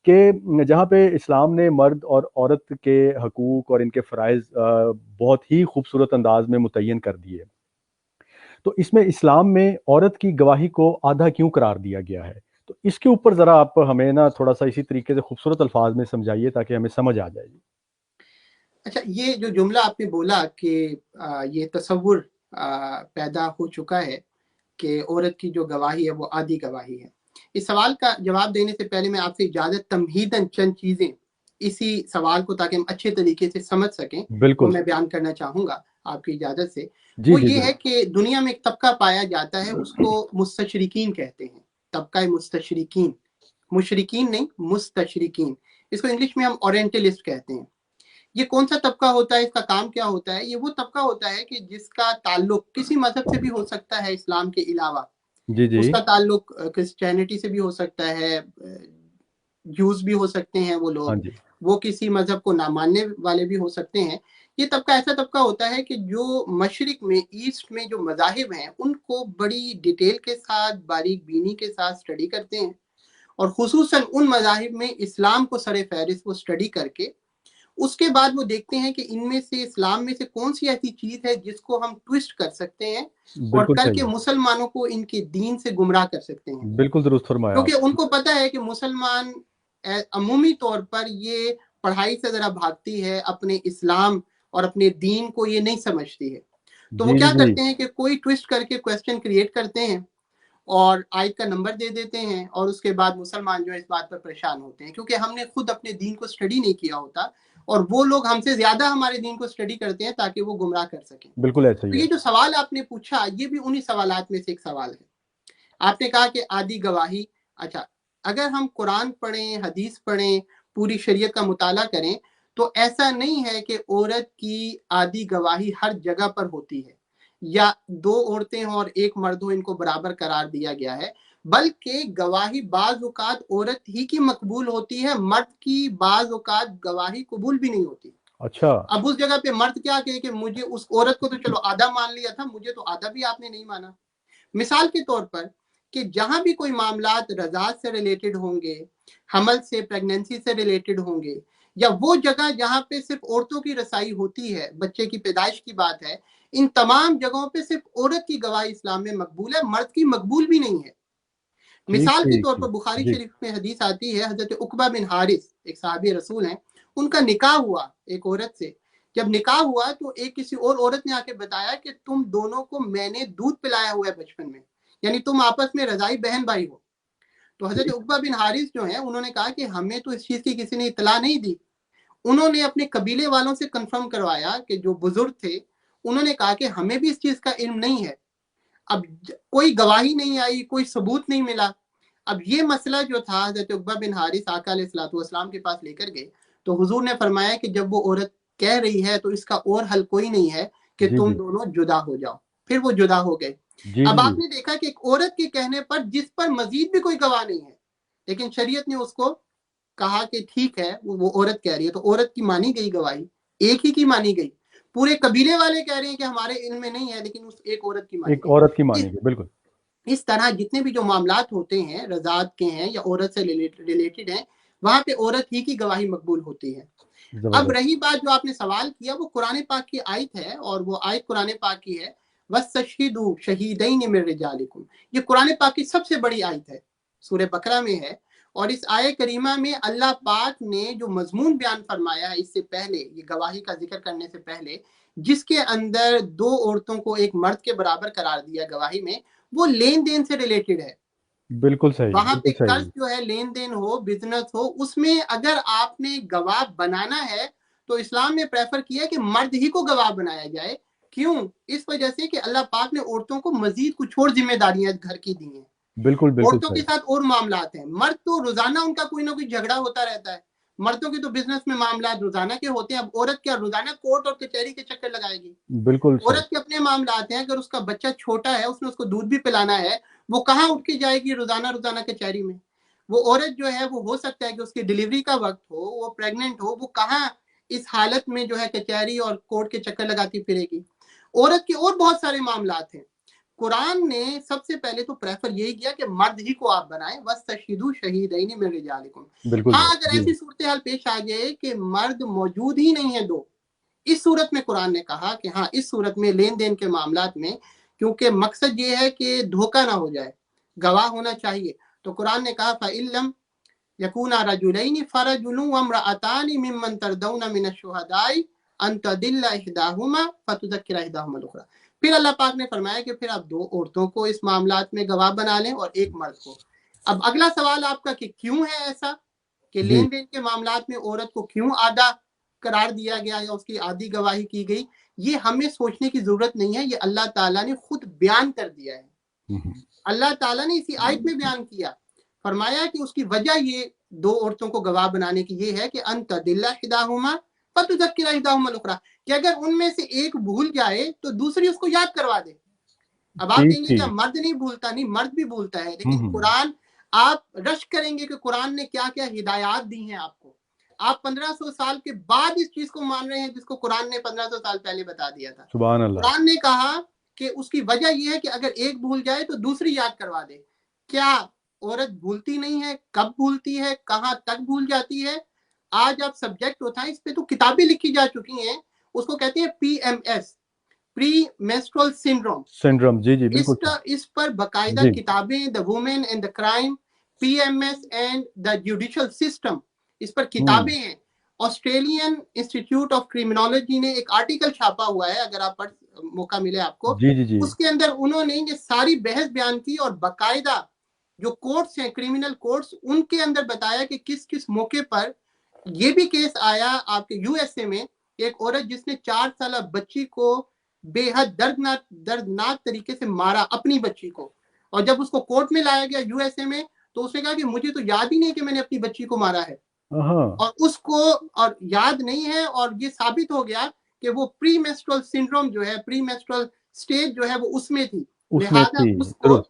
کہ جہاں پہ اسلام نے مرد اور عورت کے حقوق اور ان کے فرائض بہت ہی خوبصورت انداز میں متعین کر دیے، تو اس میں اسلام میں عورت کی گواہی کو آدھا کیوں قرار دیا گیا ہے؟ تو اس کے اوپر ذرا آپ ہمیں نا تھوڑا سا اسی طریقے سے خوبصورت الفاظ میں سمجھائیے تاکہ ہمیں سمجھ آ جائے. اچھا، یہ جو جملہ آپ نے بولا کہ یہ تصور پیدا ہو چکا ہے کہ عورت کی جو گواہی ہے وہ آدھی گواہی ہے، اس سوال کا جواب دینے سے پہلے میں آپ سے اجازت تمہیداً چند چیزیں اسی سوال کو تاکہ ہم اچھے طریقے سے سمجھ سکیں وہ بالکل. میں بیان کرنا چاہوں گا آپ کی اجازت سے. جی وہ جی یہ ہے ضرور. کہ دنیا میں ایک طبقہ پایا جاتا ہے، اس کو مستشرقین کہتے ہیں، طبقہ مستشرقین، مشرقین نہیں، مستشرقین. اس کو انگلش میں ہم اورینٹلسٹ کہتے ہیں. یہ کون سا طبقہ ہوتا ہے، اس کا کام کیا ہوتا ہے؟ یہ وہ طبقہ ہوتا ہے کہ جس کا تعلق کسی مذہب سے بھی ہو سکتا ہے اسلام کے علاوہ، جی جی. اس کا تعلق کرسچینٹی سے بھی ہو سکتا ہے، جوز بھی ہو سکتے ہیں وہ لوگ، ہاں جی. وہ کسی مذہب کو نہ ماننے والے بھی ہو سکتے ہیں. یہ طبقہ ایسا طبقہ ہوتا ہے کہ جو مشرق میں، ایسٹ میں جو مذاہب ہیں ان کو بڑی ڈیٹیل کے ساتھ، باریک بینی کے ساتھ اسٹڈی کرتے ہیں، اور خصوصاً ان مذاہب میں اسلام کو سر فہرست وہ اسٹڈی کر کے اس کے بعد وہ دیکھتے ہیں کہ ان میں سے اسلام میں سے کون سی ایسی چیز ہے جس کو ہم ٹویسٹ کر سکتے ہیں اور بالکل کر کے صحیح. مسلمانوں کو ان کے دین سے گمراہ کر سکتے ہیں. بالکل درست فرمایا آپ. کیونکہ ان کو پتہ ہے کہ مسلمان عمومی طور پر یہ پڑھائی سے ذرا بھاگتی ہے، اپنے اسلام اور اپنے دین کو یہ نہیں سمجھتی ہے. تو وہ جی کیا جی جی. کرتے ہیں کہ کوئی ٹویسٹ کر کے کویسچن کریٹ کرتے ہیں اور آیت کا نمبر دے دیتے ہیں، اور اس کے بعد مسلمان جو ہے اس بات پر پریشان ہوتے ہیں کیونکہ ہم نے خود اپنے دین کو اسٹڈی نہیں کیا ہوتا، اور وہ لوگ ہم سے زیادہ ہمارے دین کو اسٹڈی کرتے ہیں تاکہ وہ گمراہ کر سکیں. بالکل ایسا تو ہی ہے. یہ جو سوال آپ نے پوچھا یہ بھی انہی سوالات میں سے ایک سوال ہے. آپ نے کہا کہ آدھی گواہی. اچھا، اگر ہم قرآن پڑھیں، حدیث پڑھیں، پوری شریعت کا مطالعہ کریں تو ایسا نہیں ہے کہ عورت کی آدھی گواہی ہر جگہ پر ہوتی ہے، یا دو عورتیں ہوں اور ایک مرد ہو ان کو برابر قرار دیا گیا ہے، بلکہ گواہی بعض اوقات عورت ہی کی مقبول ہوتی ہے، مرد کی بعض اوقات گواہی قبول بھی نہیں ہوتی. اچھا. اب اس جگہ پہ مرد کیا کہے کہ مجھے اس عورت کو تو چلو آدھا مان لیا تھا، مجھے تو آدھا بھی آپ نے نہیں مانا. مثال کے طور پر کہ جہاں بھی کوئی معاملات رضاعت سے ریلیٹڈ ہوں گے، حمل سے، پریگننسی سے ریلیٹڈ ہوں گے، یا وہ جگہ جہاں پہ صرف عورتوں کی رسائی ہوتی ہے، بچے کی پیدائش کی بات ہے، ان تمام جگہوں پہ صرف عورت کی گواہی اسلام میں مقبول ہے، مرد کی مقبول بھی نہیں ہے. ٹھیک مثال کے ٹھیک طور پر ٹھیک. بخاری جی. شریف میں حدیث آتی ہے، حضرت عقبہ بن حارث ایک صحابی رسول ہیں، ان کا نکاح ہوا ایک عورت سے. جب نکاح ہوا تو ایک کسی اور عورت نے آ کے بتایا کہ تم دونوں کو میں نے دودھ پلایا ہوا ہے بچپن میں، یعنی تم آپس میں رضائی بہن بھائی ہو. تو حضرت ٹھیک. عقبہ بن حارث جو ہیں انہوں نے کہا کہ ہمیں تو اس چیز کی کسی نے اطلاع نہیں دی. انہوں نے اپنے قبیلے والوں سے کنفرم کروایا کہ جو بزرگ تھے، انہوں نے کہا کہ ہمیں بھی اس چیز کا علم نہیں ہے. اب کوئی گواہی نہیں آئی، کوئی ثبوت نہیں ملا. اب یہ مسئلہ جو تھا حضرت عقبہ بن حارث آقا علیہ الصلوۃ والسلام کے پاس لے کر گئے تو حضور نے فرمایا کہ جب وہ عورت کہہ رہی ہے تو اس کا اور حل کوئی نہیں ہے کہ جی تم جی. دونوں جدا ہو جاؤ. پھر وہ جدا ہو گئے. جی اب جی آپ جی. نے دیکھا کہ ایک عورت کے کہنے پر جس پر مزید بھی کوئی گواہ نہیں ہے، لیکن شریعت نے اس کو کہا کہ ٹھیک ہے وہ عورت کہہ رہی ہے تو عورت کی مانی گئی گواہی، ایک ہی کی مانی گئی. پورے قبیلے والے کہہ رہے ہیں کہ ہمارے علم میں نہیں ہے، لیکن اس ایک عورت کی مانی ایک عورت کی گئی. مانی گئی. بالکل. اس طرح جتنے بھی جو معاملات ہوتے ہیں رضاعت کے ہیں یا عورت سے ریلیٹڈ ہیں، وہاں پہ عورت ہی کی گواہی مقبول ہوتی ہے. اب زبردست. رہی بات جو آپ نے سوال کیا، وہ قرآن پاک کی آیت ہے، اور وہ آیت قرآن پاک کی ہے وَاسْتَشْهِدُوا شَهِيدَيْنِ مِن رِجَالِكُمْ. یہ قرآن پاک کی سب سے بڑی آیت ہے، سورہ بقرہ میں ہے. اور اس آیت کریمہ میں اللہ پاک نے جو مضمون بیان فرمایا ہے اس سے پہلے، یہ گواہی کا ذکر کرنے سے پہلے، جس کے اندر دو عورتوں کو ایک مرد کے برابر قرار دیا گواہی میں، وہ لین دین سے ریلیٹڈ ہے. بالکل صحیح. وہاں پہ بالکل صحیح. قرض جو ہے، لین دین ہو، بزنس ہو، اس میں اگر آپ نے گواہ بنانا ہے تو اسلام نے پریفر کیا کہ مرد ہی کو گواہ بنایا جائے. کیوں؟ اس وجہ سے کہ اللہ پاک نے عورتوں کو مزید کچھ اور ذمہ داریاں گھر کی دی ہیں. بالکل بالکل عورتوں کے صحیح. ساتھ اور معاملات ہیں. مرد تو روزانہ ان کا کوئی نہ کوئی جھگڑا ہوتا رہتا ہے، مردوں کے تو بزنس میں معاملات روزانہ کے ہوتے ہیں. اب عورت کیا روزانہ کورٹ اور کچہری کے چکر لگائے گی؟ بالکل صحیح. عورت کے اپنے معاملات ہیں. اگر اس کا بچہ چھوٹا ہے، اس نے اس کو دودھ بھی پلانا ہے، وہ کہاں اٹھ کے جائے گی روزانہ کچہری میں؟ وہ عورت جو ہے وہ ہو سکتا ہے کہ اس کی ڈیلیوری کا وقت ہو، وہ پریگننٹ ہو، وہ کہاں اس حالت میں جو ہے کچہری اور کورٹ کے چکر لگاتی پھرے گی؟ عورت کے اور بہت سارے معاملات ہیں. قرآن نے سب سے پہلے تو پریفر یہی کیا کہ مرد ہی کو آپ بنائیں، وَاسْتَشْهِدُوا شَهِیدَیْنِ مِن رِجَالِکُم۔ بالکل ہاں اگر ایسی صورتحال پیش آ جائے کہ مرد موجود ہی نہیں ہے دو، اس صورت میں قرآن نے کہا کہ ہاں اس صورت میں لین دین کے معاملات میں، کیونکہ مقصد یہ ہے کہ دھوکہ نہ ہو جائے، گواہ ہونا چاہیے، تو قرآن نے کہا فَإِلَّمْ يَكُونَا رَجُلَيْنِ فَرَجُلٌ وَامْرَأَتَانِ مِمَّنْ تَرْضَوْنَ مِنَ الشُّهَدَاءِ أَن تَضِلَّ إِحْدَاهُمَا فَتُذَكِّرَ إِحْدَاهُمَا الْأُخْرَىٰ۔ پھر اللہ پاک نے فرمایا کہ پھر آپ دو عورتوں کو اس معاملات میں گواہ بنا لیں اور ایک مرد کو۔ اب اگلا سوال آپ کا کہ کیوں ہے ایسا کہ جی لین دین کے معاملات میں عورت کو کیوں آدھا قرار دیا گیا یا اس کی آدھی گواہی کی گئی، یہ ہمیں سوچنے کی ضرورت نہیں ہے، یہ اللہ تعالیٰ نے خود بیان کر دیا ہے۔ اللہ تعالیٰ نے اسی آیت میں بیان کیا، فرمایا کہ اس کی وجہ یہ دو عورتوں کو گواہ بنانے کی یہ ہے کہ ان تضل احداہما فتذکر احداہما الاخری، کہ اگر ان میں سے ایک بھول جائے تو دوسری اس کو یاد کروا دے۔ اب آپ کہیں گے کیا مرد نہیں بھولتا؟ نہیں، مرد بھی بھولتا ہے، لیکن قرآن، آپ رشک کریں گے کہ قرآن نے کیا کیا ہدایات دی ہیں آپ کو۔ آپ 1500 سال کے بعد اس چیز کو مان رہے ہیں جس کو قرآن نے 1500 سال پہلے بتا دیا تھا۔ سبحان اللہ۔ قرآن نے کہا کہ اس کی وجہ یہ ہے کہ اگر ایک بھول جائے تو دوسری یاد کروا دے۔ کیا عورت بھولتی نہیں ہے؟ کب بھولتی ہے؟ کہاں تک بھول جاتی ہے؟ آج آپ سبجیکٹ اٹھائیں، اس پہ تو کتابیں لکھی جا چکی ہیں، اس کو کہتے ہیں PMS، پری میسٹرل سنڈروم۔ جی بالکل۔ اس پر باقاعدہ کتابیں، the woman and the crime, PMS and the judicial system, اس پر کتابیں ہیں۔ آسٹریلین انسٹیٹیوٹ آف کرمنالوجی نے ایک آرٹیکل چھاپا ہوا ہے، اگر آپ موقع ملے آپ کو، اس کے اندر انہوں نے یہ ساری بحث بیان کی اور باقاعدہ جو کورٹس ہیں، کریمنل کورٹس، ان کے اندر بتایا کہ کس کس موقع پر یہ بھی کیس آیا آپ کے USA میں، ایک عورت جس نے 4 سالہ بچی کو بے حد دردناک طریقے سے مارا، اپنی بچی کو، اور جب اس کو کورٹ میں لایا گیا USA میں تو اس نے کہا کہ مجھے تو یاد ہی نہیں کہ میں نے اپنی بچی کو مارا ہے، اور اس کو اور یاد نہیں ہے، اور یہ ثابت ہو گیا کہ وہ پری میسٹرل سنڈروم جو ہے، پری میسٹرل سٹیج جو ہے وہ اس میں تھی، لہذا اس کو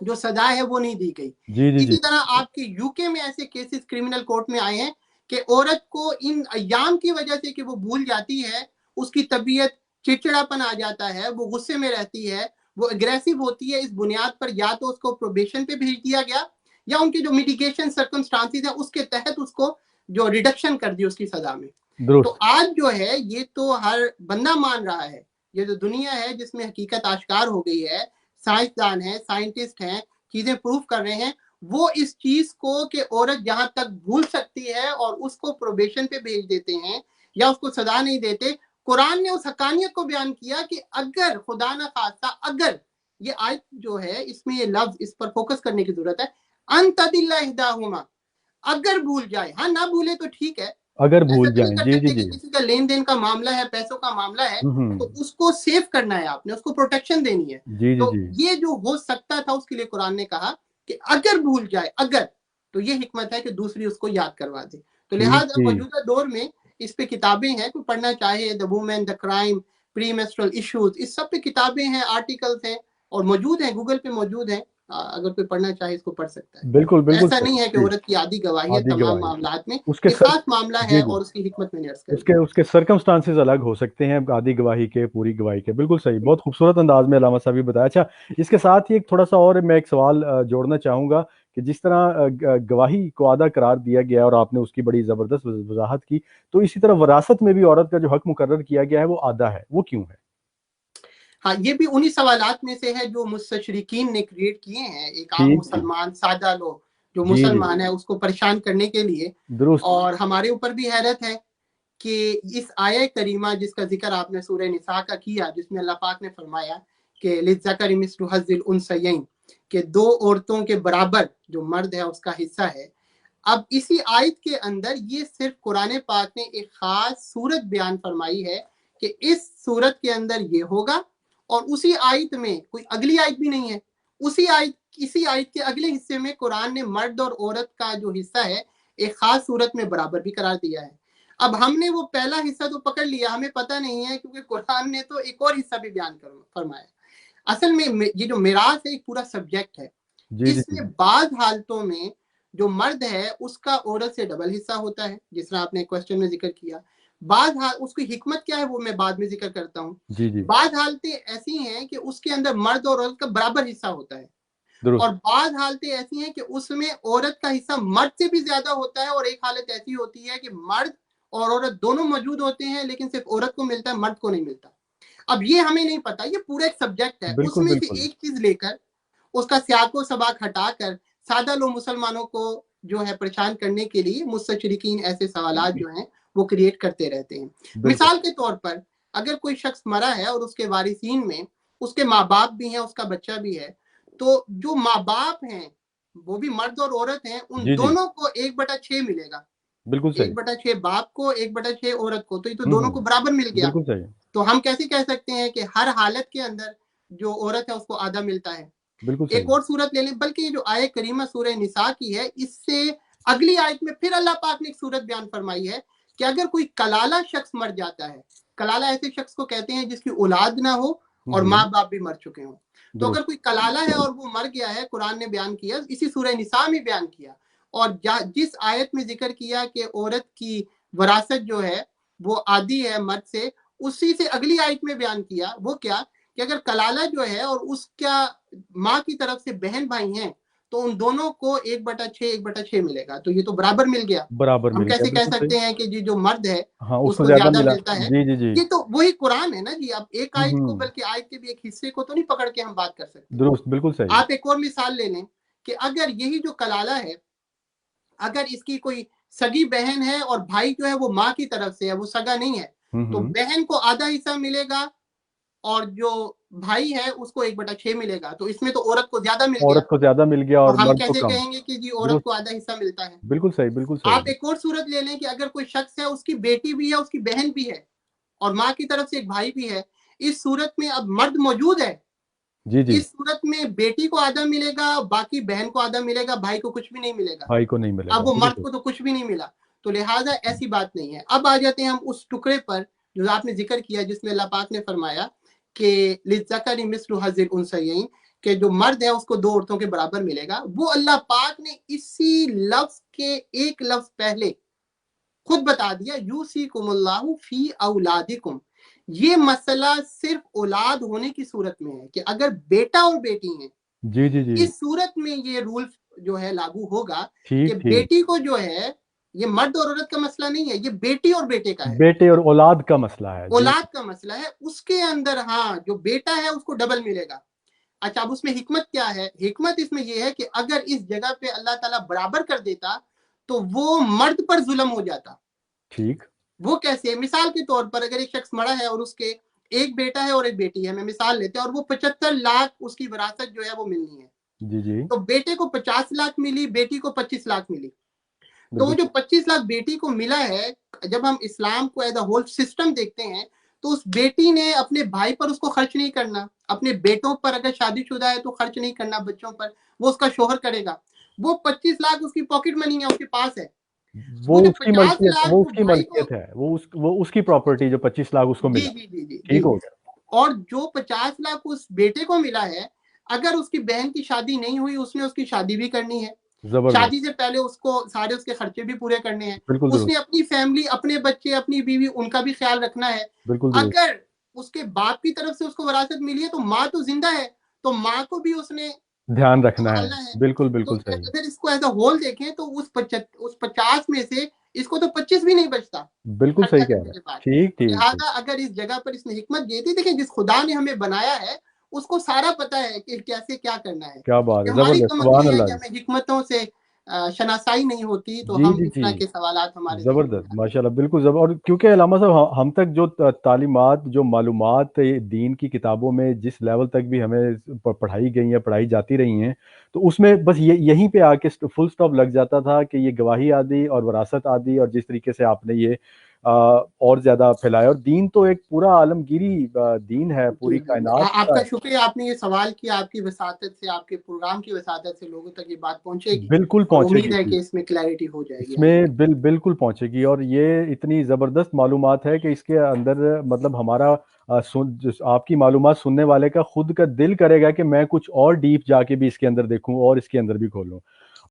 جو سزا ہے وہ نہیں دی گئی۔ اسی طرح آپ کے UK میں ایسے کیسز کرمنل کورٹ میں آئے ہیں کہ عورت کو ان ایام کی وجہ سے کہ وہ بھول جاتی ہے، اس کی طبیعت چڑچڑاپن آ جاتا ہے، وہ غصے میں رہتی ہے، وہ اگریسو ہوتی ہے، اس بنیاد پر یا تو اس کو پروبیشن پہ بھیج دیا گیا یا ان کے جو میٹیگیشن سرکمسٹانسز ہیں اس کے تحت اس کو جو ریڈکشن کر دی اس کی سزا میں۔ تو آج جو ہے یہ تو ہر بندہ مان رہا ہے، یہ جو دنیا ہے جس میں حقیقت آشکار ہو گئی ہے، سائنسدان ہیں، سائنٹسٹ ہیں، چیزیں پروف کر رہے ہیں، وہ اس چیز کو کہ عورت جہاں تک بھول سکتی ہے اور اس کو پروبیشن پہ بھیج دیتے ہیں یا اس کو سزا نہیں دیتے۔ قرآن نے اس حقانیت کو بیان کیا کہ اگر خدا نہ خواستہ، اگر یہ آیت جو ہے اس میں یہ لفظ، اس پر فوکس کرنے کی ضرورت ہے، ان تضل احداہما، اگر بھول جائے، ہاں نہ بھولے تو ٹھیک ہے، اگر بھول ایسا جائیں، نہیں کر سکتے کہ کسی کا لین دین کا معاملہ ہے، پیسوں کا معاملہ ہے تو اس کو سیو کرنا ہے، آپ نے اس کو پروٹیکشن دینی ہے۔ تو یہ جو ہو سکتا تھا اس کے لیے قرآن نے کہا کہ اگر بھول جائے، اگر، تو یہ حکمت ہے کہ دوسری اس کو یاد کروا دے۔ تو لہٰذا موجودہ دور میں اس پہ کتابیں ہیں، کوئی پڑھنا چاہے، the woman, the crime, premenstrual issues, اس سب پہ کتابیں ہیں، آرٹیکلز ہیں اور موجود ہیں، گوگل پہ موجود ہیں، اگر کوئی پڑھنا چاہے اس کو پڑھ سکتا ہے۔ بالکل ایسا نہیں ہے کہ عورت کی آدھی گواہی ہے تمام معاملات میں، یہ خاص معاملہ ہے اور اس کی حکمت میں نے عرض کر اس کے سرکمسٹانسز الگ ہو سکتے ہیں آدھی گواہی کے، پوری گواہی کے۔ بالکل صحیح، بہت خوبصورت انداز میں علامہ صاحب بتایا۔ اچھا، اس کے ساتھ ہی ایک تھوڑا سا اور میں ایک سوال جوڑنا چاہوں گا کہ جس طرح گواہی کو آدھا قرار دیا گیا اور آپ نے اس کی بڑی زبردست وضاحت کی، تو اسی طرح وراثت میں بھی عورت کا جو حق مقرر کیا گیا ہے وہ آدھا ہے، وہ کیوں ہے؟ ہاں، یہ بھی انہی سوالات میں سے ہے جو مستشرقین نے کریٹ کیے ہیں، ایک عام مسلمان سادہ لوگ جو مسلمان ہے اس کو پریشان کرنے کے لیے۔ اور ہمارے اوپر بھی حیرت ہے کہ اس آیہ کریمہ جس کا ذکر آپ نے سورہ نساء کا کیا، جس میں اللہ پاک نے فرمایا کہ للذکر مثل حظ الانثیین، کہ دو عورتوں کے برابر جو مرد ہے اس کا حصہ ہے۔ اب اسی آیت کے اندر یہ صرف قرآن پاک نے ایک خاص صورت بیان فرمائی ہے کہ اس صورت کے اندر یہ ہوگا، اور اسی آیت میں کوئی اگلی آیت بھی نہیں ہے، اسی آیت کے اگلے حصے میں قرآن نے مرد اور عورت کا جو حصہ ہے ایک خاص صورت میں برابر بھی قرار دیا ہے۔ اب ہم نے وہ پہلا حصہ تو پکڑ لیا، ہمیں پتہ نہیں ہے کیونکہ قرآن نے تو ایک اور حصہ بھی بیان فرمایا۔ اصل میں یہ جو میراث ہے ایک پورا سبجیکٹ ہے، اس میں بعض حالتوں میں جو مرد ہے اس کا عورت سے ڈبل حصہ ہوتا ہے، جس طرح آپ نے کوسچن میں ذکر کیا۔ اس کی حکمت کیا ہے وہ میں بعد میں ذکر کرتا ہوں. جی جی بعض حالتیں ایسی ہیں کہ اس کے اندر مرد اور عورت کا برابر حصہ ہوتا ہے, درست اور بعض حالتیں ایسی ہیں کہ اس میں عورت کا حصہ مرد سے بھی زیادہ ہوتا ہے, اور ایک حالت ایسی ہوتی ہے کہ مرد اور عورت دونوں موجود ہوتے ہیں لیکن صرف عورت کو ملتا ہے, مرد کو نہیں ملتا. اب یہ ہمیں نہیں پتا, یہ پورا ایک سبجیکٹ ہے, اس بالکل میں سے بالکل ایک چیز لے کر اس کا سیاق و سباق ہٹا کر سادہ لوگ مسلمانوں کو جو ہے پریشان کرنے کے لیے مستشرقین ایسے سوالات جو ہیں وہ کریٹ کرتے رہتے ہیں. بالکل مثال کے طور پر اگر کوئی شخص مرا ہے اور اس کے وارثین میں اس کے ماں باپ بھی ہیں, اس کا بچہ بھی ہے, تو جو ماں باپ ہیں وہ بھی مرد اور عورت ہیں, ان جی جی دونوں کو 1/6 ملے گا. بالکل صحیح 1/6 باپ کو, 1/6 عورت کو, تو یہ تو دونوں کو برابر مل گیا. بالکل صحیح تو ہم کیسے کہہ سکتے ہیں کہ ہر حالت کے اندر جو عورت ہے اس کو آدھا ملتا ہے. بالکل ایک صحیح اور صورت لے لیں, بلکہ یہ جو آیت کریمہ سورہ نساء کی ہے, اس سے اگلی آیت میں پھر اللہ پاک نے ایک صورت بیان فرمائی ہے کہ اگر کوئی کلالہ شخص مر جاتا ہے, کلالہ ایسے شخص کو کہتے ہیں جس کی اولاد نہ ہو اور ماں باپ بھی مر چکے ہوں, تو اگر کوئی کلالہ ہے اور وہ مر گیا ہے, قرآن نے بیان کیا, اسی سورہ نساء میں بیان کیا, اور جس آیت میں ذکر کیا کہ عورت کی وراثت جو ہے وہ آدھی ہے مرد سے, اسی سے اگلی آیت میں بیان کیا وہ کیا کہ اگر کلالہ جو ہے اور اس کا ماں کی طرف سے بہن بھائی ہیں تو ان دونوں کو 1/6 ملے گا. تو یہ تو برابر مل گیا. برابر ہم مل گیا, کیسے کہہ بالکل صحیح. سکتے ہیں کہ جو مرد ہے ہاں اس اس کو کو زیادہ زیادہ ملا. ملتا ہے؟ جی جی جی یہ تو وہی قرآن ہے نا جی. اب ایک آیت کو بلکہ آیت کے بھی ایک حصے کو تو نہیں پکڑ کے ہم بات کر سکتے. درست بالکل صحیح. آپ ایک اور مثال لے لیں کہ اگر یہی جو کلالہ ہے, اگر اس کی کوئی سگی بہن ہے اور بھائی جو ہے وہ ماں کی طرف سے ہے, وہ سگا نہیں ہے, تو بہن کو آدھا حصہ ملے گا اور جو بھائی ہے اس کو 1/6 ملے گا. تو اس میں تو عورت کو زیادہ مل گیا, عورت کو زیادہ مل گیا اور اور ہم مرد کو کیسے کم. کہیں گے کہ جی عورت درست کو آدھا حصہ ملتا ہے؟ بالکل صحیح بالکل صحیح. آپ ایک اور صورت لے لیں کہ اگر کوئی شخص ہے, اس کی بیٹی بھی ہے, اس کی بہن بھی ہے, اور ماں کی طرف سے ایک بھائی بھی ہے. اس صورت میں اب مرد موجود ہے, جی جی اس صورت میں بیٹی کو آدھا ملے گا, باقی بہن کو آدھا ملے گا, بھائی کو کچھ بھی نہیں ملے گا. بھائی کو نہیں ملے گا. اب وہ مرد بالکل کو تو کچھ بھی نہیں ملا, تو لہٰذا ایسی بات نہیں ہے. اب آ جاتے ہیں ہم اس ٹکڑے پر جو آپ نے ذکر کیا, جس میں اللہ پاک نے فرمایا کہ للذکر مثل حظ الانثیین, کہ جو مرد ہے اس کو 2 عورتوں کے برابر ملے گا. وہ اللہ پاک نے اسی لفظ کے ایک لفظ پہلے خود بتا دیا, یوصیکم اللہ فی اولادکم. یہ مسئلہ صرف اولاد ہونے کی صورت میں ہے کہ اگر بیٹا اور بیٹی ہیں, جی جی جی اس صورت میں یہ رول جو ہے لاگو ہوگا کہ ٹھیک ٹھیک. بیٹی کو جو ہے, یہ مرد اور عورت کا مسئلہ نہیں ہے, یہ بیٹی اور بیٹے کا ہے, بیٹے اور اولاد کا مسئلہ ہے. جی اولاد کا مسئلہ ہے. اس کے اندر ہاں جو بیٹا ہے اس کو ڈبل ملے گا. اچھا, اب اس میں حکمت کیا ہے؟ حکمت اس میں یہ ہے کہ اگر اس جگہ پہ اللہ تعالیٰ برابر کر دیتا تو وہ مرد پر ظلم ہو جاتا. ٹھیک. وہ کیسے؟ مثال کے طور پر اگر ایک شخص مرا ہے اور اس کے ایک بیٹا ہے اور ایک بیٹی ہے, میں مثال لیتے ہیں, اور وہ 75 لاکھ اس کی وراثت جو ہے وہ ملنی ہے. جی جی تو بیٹے کو 50 لاکھ ملی, بیٹی کو 25 لاکھ ملی. تو وہ بالکل جو 25 لاکھ بیٹی کو ملا ہے, جب ہم اسلام کو ایز اے ہول سسٹم دیکھتے ہیں تو اس بیٹی نے اپنے بھائی پر اس کو خرچ نہیں کرنا, اپنے بیٹوں پر اگر شادی شدہ ہے تو خرچ نہیں کرنا, بچوں پر وہ اس کا شوہر کرے گا. وہ 25 لاکھ اس کی پاکٹ منی ہے, اس کے پاس ہے. وہ جو اس کی 50 ملکیت لاکھ وہ وہ اس کی بھائی کو, ملکیت ہے, وہ اس کی پراپرٹی جو 25 لاکھ اس کو جی ملا. جی جی جی ٹھیک جی, ہو گیا. اور جو 50 لاکھ اس بیٹے کو ملا ہے, اگر اس کی بہن کی شادی نہیں ہوئی, اس نے اس کی شادی بھی کرنی ہے. زبردست. شادی سے پہلے اس کو سارے اس کے خرچے بھی پورے کرنے ہیں. بالکل اس درست. نے اپنی فیملی, اپنے بچے, اپنی بیوی, ان کا بھی خیال رکھنا ہے. بالکل درست. اگر اس کے باپ کی طرف سے اس کو وراثت ملی ہے تو ماں تو زندہ ہے, تو ماں کو بھی اس نے دھیان رکھنا ہے. سنبھالنا ہے. بالکل تو بالکل صحیح. اگر اس کو ایز اے ہول دیکھیں تو اس 50 میں سے اس کو تو 25 بھی نہیں بچتا بالکل خرچہ صحیح کہہ کرنے رہے کے ہیں. بعد. ٹھیک ٹھیک ٹھیک. لہٰذا اگر اس جگہ پر اس نے حکمت یہ تھی, دیکھیں جس خدا نے ہمیں بنایا ہے اس کو سارا پتا ہے کہ کیسے کیا کرنا ہے. کیا بات کہ ہے, ہماری زبردست, کمزوری سبحان ہے اللہ کہ جی. ہمیں حکمتوں سے شناسائی نہیں ہوتی, تو جی ہم جی اس جی طرح کے سوالات ہمارے ذہن میں زبردست آتے ہیں. ماشاء اللہ, بالکل اور کیونکہ علامہ صاحب ہم تک جو تعلیمات, جو معلومات دین کی کتابوں میں جس لیول تک بھی ہمیں پڑھائی گئی ہیں, پڑھائی جاتی رہی ہیں, تو اس میں بس یہیں پہ آ کے فل سٹاپ لگ جاتا تھا کہ یہ گواہی آدھی اور وراثت آدھی, اور جس طریقے سے آپ نے یہ اور زیادہ پھیلایا. اور دین تو ایک پورا عالمگیری دین ہے, جی پوری جی جی, کائنات آپ کا کا ہے. شکریہ, آپ نے یہ سوال کیا, آپ کی وساطت سے, آپ کے پروگرام کی وساطت سے لوگوں تک یہ بات پہنچے گی, بالکل اور پہنچے امید ہے گی. کہ اس میں کلیئرٹی ہو جائے اس گی میں آئندہ. بالکل پہنچے گی, اور یہ اتنی زبردست معلومات ہے کہ اس کے اندر مطلب ہمارا آپ کی معلومات سننے والے کا خود کا دل کرے گا کہ میں کچھ اور ڈیپ جا کے بھی اس کے اندر دیکھوں اور اس کے اندر بھی کھولوں.